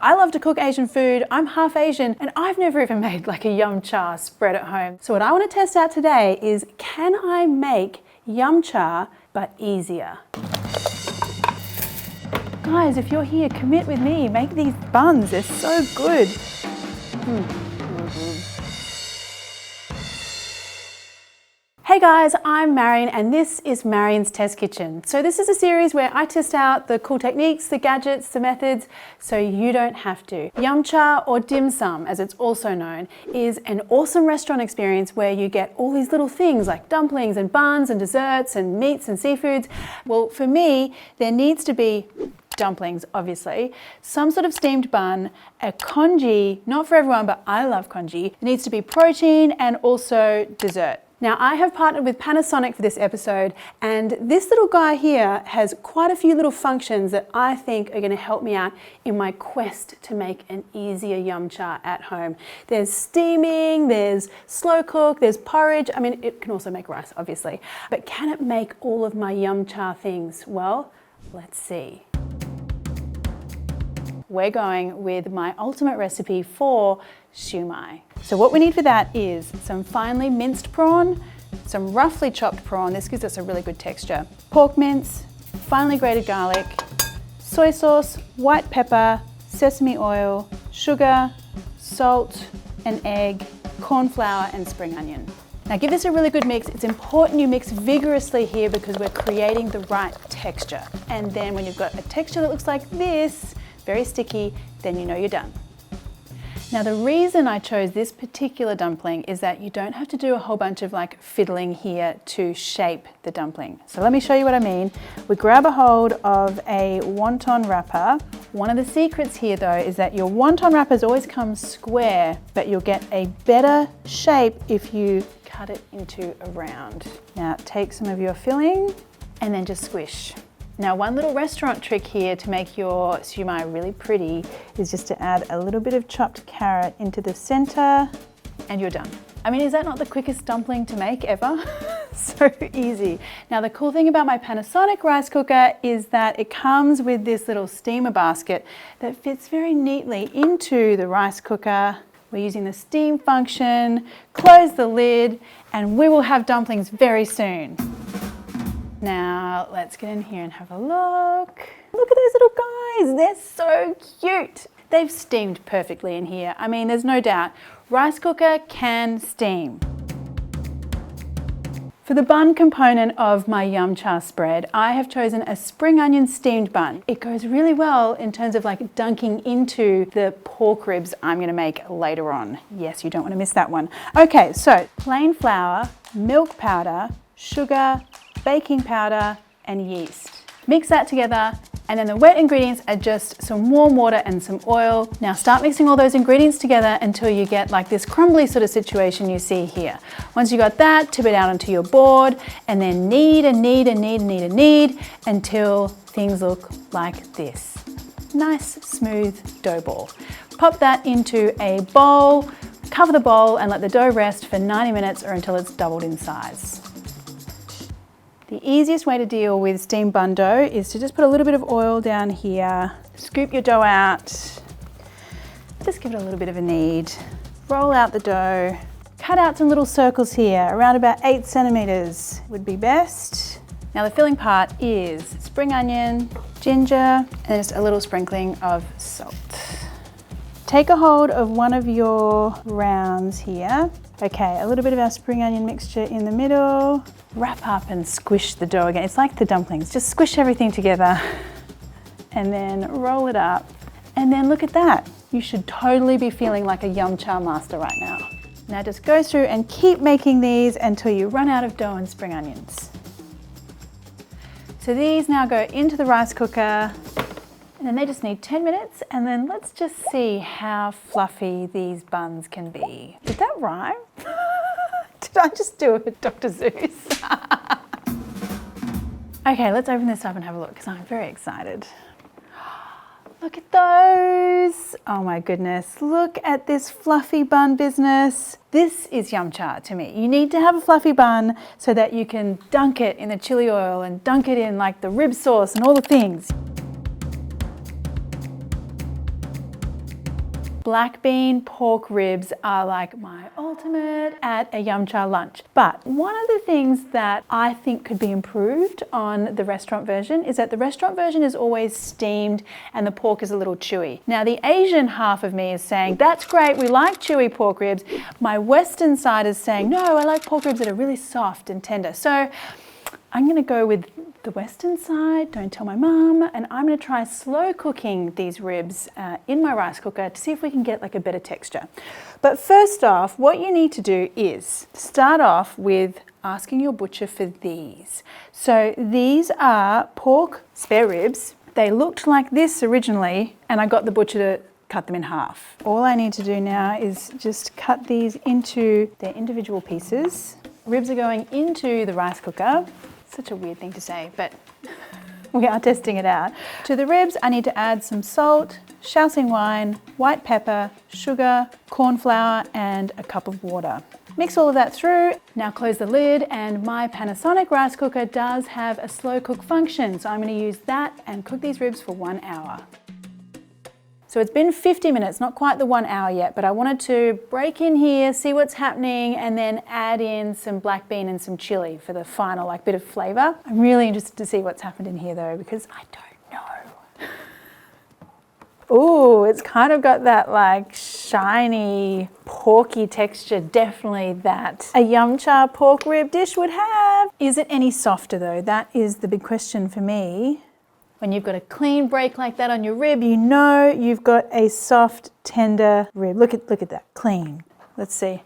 I love to cook Asian food. I'm half Asian and I've never even made like a yum cha spread at home. So what I want to test out today is, can I make yum cha but easier? Guys, if you're here, commit with me. Make these buns, they're so good. Hey guys, I'm Marion and this is Marion's Test Kitchen. So this is a series where I test out the cool techniques, the gadgets, the methods, so you don't have to. Yum cha, or dim sum as it's also known, is an awesome restaurant experience where you get all these little things like dumplings and buns and desserts and meats and seafoods. Well, for me, there needs to be dumplings, obviously, some sort of steamed bun, a congee, not for everyone, but I love congee. It needs to be protein and also dessert. Now, I have partnered with Panasonic for this episode, and this little guy here has quite a few little functions that I think are going to help me out in my quest to make an easier yum cha at home. There's steaming, there's slow cook, there's porridge. I mean, it can also make rice, obviously. But can it make all of my yum cha things? Well, let's see. We're going with my ultimate recipe for shumai. So what we need for that is some finely minced prawn, some roughly chopped prawn, this gives us a really good texture, pork mince, finely grated garlic, soy sauce, white pepper, sesame oil, sugar, salt, an egg, corn flour and spring onion. Now give this a really good mix. It's important you mix vigorously here because we're creating the right texture. And then when you've got a texture that looks like this, very sticky, then you know you're done. Now the reason I chose this particular dumpling is that you don't have to do a whole bunch of like fiddling here to shape the dumpling. So let me show you what I mean. We grab a hold of a wonton wrapper. One of the secrets here though is that your wonton wrappers always come square, but you'll get a better shape if you cut it into a round. Now take some of your filling and then just squish. Now one little restaurant trick here to make your shumai really pretty is just to add a little bit of chopped carrot into the center and you're done. I mean, is that not the quickest dumpling to make ever? So easy. Now the cool thing about my Panasonic rice cooker is that it comes with this little steamer basket that fits very neatly into the rice cooker. We're using the steam function, close the lid, and we will have dumplings very soon. Now let's get in here and have a look. Look at those little guys, they're so cute. They've steamed perfectly in here. I mean, there's no doubt, rice cooker can steam. For the bun component of my yum cha spread, I have chosen a spring onion steamed bun. It goes really well in terms of like dunking into the pork ribs I'm gonna make later on. Yes, you don't wanna miss that one. Okay, so plain flour, milk powder, sugar, baking powder and yeast. Mix that together and then the wet ingredients are just some warm water and some oil. Now start mixing all those ingredients together until you get like this crumbly sort of situation you see here. Once you got that, tip it out onto your board and then knead and knead and knead and knead and knead until things look like this. Nice smooth dough ball. Pop that into a bowl, cover the bowl and let the dough rest for 90 minutes or until it's doubled in size. The easiest way to deal with steamed bun dough is to just put a little bit of oil down here, scoop your dough out, just give it a little bit of a knead, roll out the dough, cut out some little circles here, around about 8 centimeters would be best. Now the filling part is spring onion, ginger, and just a little sprinkling of salt. Take a hold of one of your rounds here. Okay, a little bit of our spring onion mixture in the middle. Wrap up and squish the dough again. It's like the dumplings, just squish everything together and then roll it up. And then look at that. You should totally be feeling like a yum cha master right now. Now just go through and keep making these until you run out of dough and spring onions. So these now go into the rice cooker and then they just need 10 minutes and then let's just see how fluffy these buns can be. Did that rhyme? Did I just do it, Dr. Zeus? Okay, let's open this up and have a look because I'm very excited. Look at those. Oh my goodness. Look at this fluffy bun business. This is yum cha to me. You need to have a fluffy bun so that you can dunk it in the chili oil and dunk it in like the rib sauce and all the things. black bean pork ribs are like my ultimate at a yum cha lunch. But one of the things that I think could be improved on the restaurant version is that the restaurant version is always steamed and the pork is a little chewy. Now the Asian half of me is saying, that's great, we like chewy pork ribs. My Western side is saying, no, I like pork ribs that are really soft and tender. So I'm gonna go with the Western side, don't tell my mum, and I'm gonna try slow cooking these ribs in my rice cooker to see if we can get like a better texture. But first off, what you need to do is start off with asking your butcher for these. So these are pork spare ribs. They looked like this originally, and I got the butcher to cut them in half. All I need to do now is just cut these into their individual pieces. Ribs are going into the rice cooker. Such a weird thing to say, but we are testing it out. To the ribs, I need to add some salt, Shaoxing wine, white pepper, sugar, corn flour, and a cup of water. Mix all of that through. Now close the lid, and my Panasonic rice cooker does have a slow cook function, so I'm going to use that and cook these ribs for 1 hour. So it's been 50 minutes, not quite the 1 hour yet, but I wanted to break in here, see what's happening, and then add in some black bean and some chili for the final bit of flavor. I'm really interested to see what's happened in here though, because I don't know. Ooh, it's kind of got that shiny, porky texture, definitely that a yum cha pork rib dish would have. Is it any softer though? That is the big question for me. When you've got a clean break like that on your rib, you know you've got a soft, tender rib. Look at that, clean. Let's see.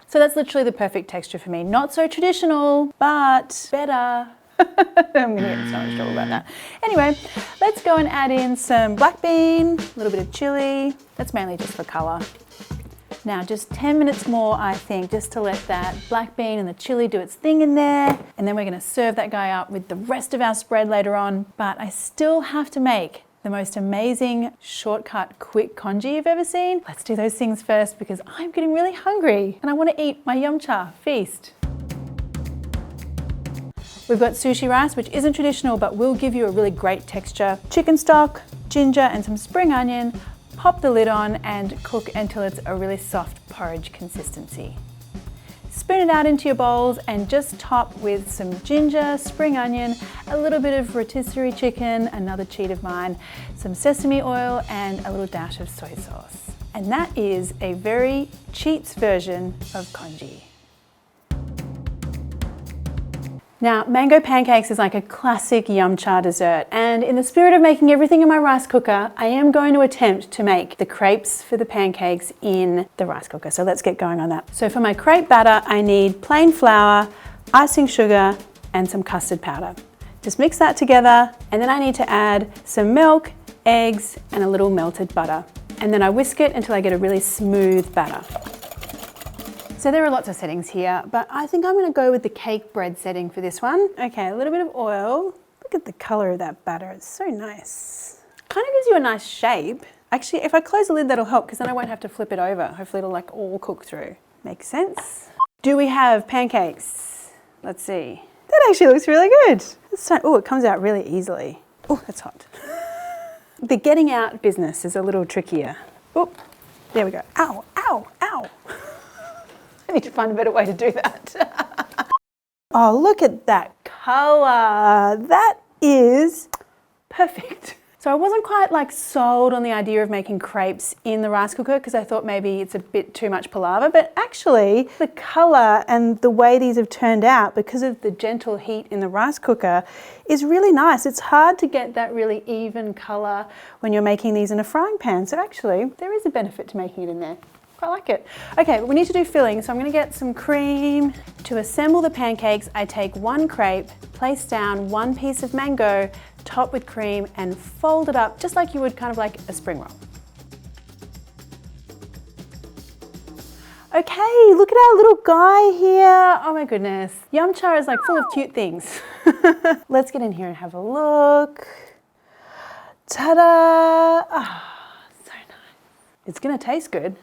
So that's literally the perfect texture for me. Not so traditional, but better. I'm gonna get in so much trouble about that. Anyway, let's go and add in some black bean, a little bit of chili. That's mainly just for color. Now just 10 minutes more, I think, just to let that black bean and the chili do its thing in there. And then we're gonna serve that guy up with the rest of our spread later on. But I still have to make the most amazing shortcut quick congee you've ever seen. Let's do those things first because I'm getting really hungry and I wanna eat my yum cha feast. We've got sushi rice, which isn't traditional, but will give you a really great texture. Chicken stock, ginger, and some spring onion. Pop the lid on and cook until it's a really soft porridge consistency. Spoon it out into your bowls and just top with some ginger, spring onion, a little bit of rotisserie chicken, another cheat of mine, some sesame oil, and a little dash of soy sauce. And that is a very cheats version of congee. Now, mango pancakes is like a classic yum cha dessert, and in the spirit of making everything in my rice cooker, I am going to attempt to make the crepes for the pancakes in the rice cooker. So let's get going on that. So for my crepe batter, I need plain flour, icing sugar, and some custard powder. Just mix that together, and then I need to add some milk, eggs, and a little melted butter. And then I whisk it until I get a really smooth batter. So there are lots of settings here, but I think I'm gonna go with the cake bread setting for this one. Okay, a little bit of oil. Look at the color of that batter, it's so nice. Kind of gives you a nice shape. Actually, if I close the lid, that'll help because then I won't have to flip it over. Hopefully it'll all cook through. Makes sense. Do we have pancakes? Let's see. That actually looks really good. Oh, it comes out really easily. Oh, that's hot. The getting out business is a little trickier. Oh, there we go. Ow, ow, ow. I need to find a better way to do that. Oh, look at that color. That is perfect. So I wasn't quite sold on the idea of making crepes in the rice cooker because I thought maybe it's a bit too much palaver, but actually the color and the way these have turned out because of the gentle heat in the rice cooker is really nice. It's hard to get that really even color when you're making these in a frying pan. So actually there is a benefit to making it in there. I like it. Okay, but we need to do filling, so I'm gonna get some cream. To assemble the pancakes, I take one crepe, place down one piece of mango, top with cream, and fold it up just like you would kind of like a spring roll. Okay, look at our little guy here. Oh my goodness. Yum cha is full of cute things. Let's get in here and have a look. Ta-da! Ah, so nice. It's gonna taste good.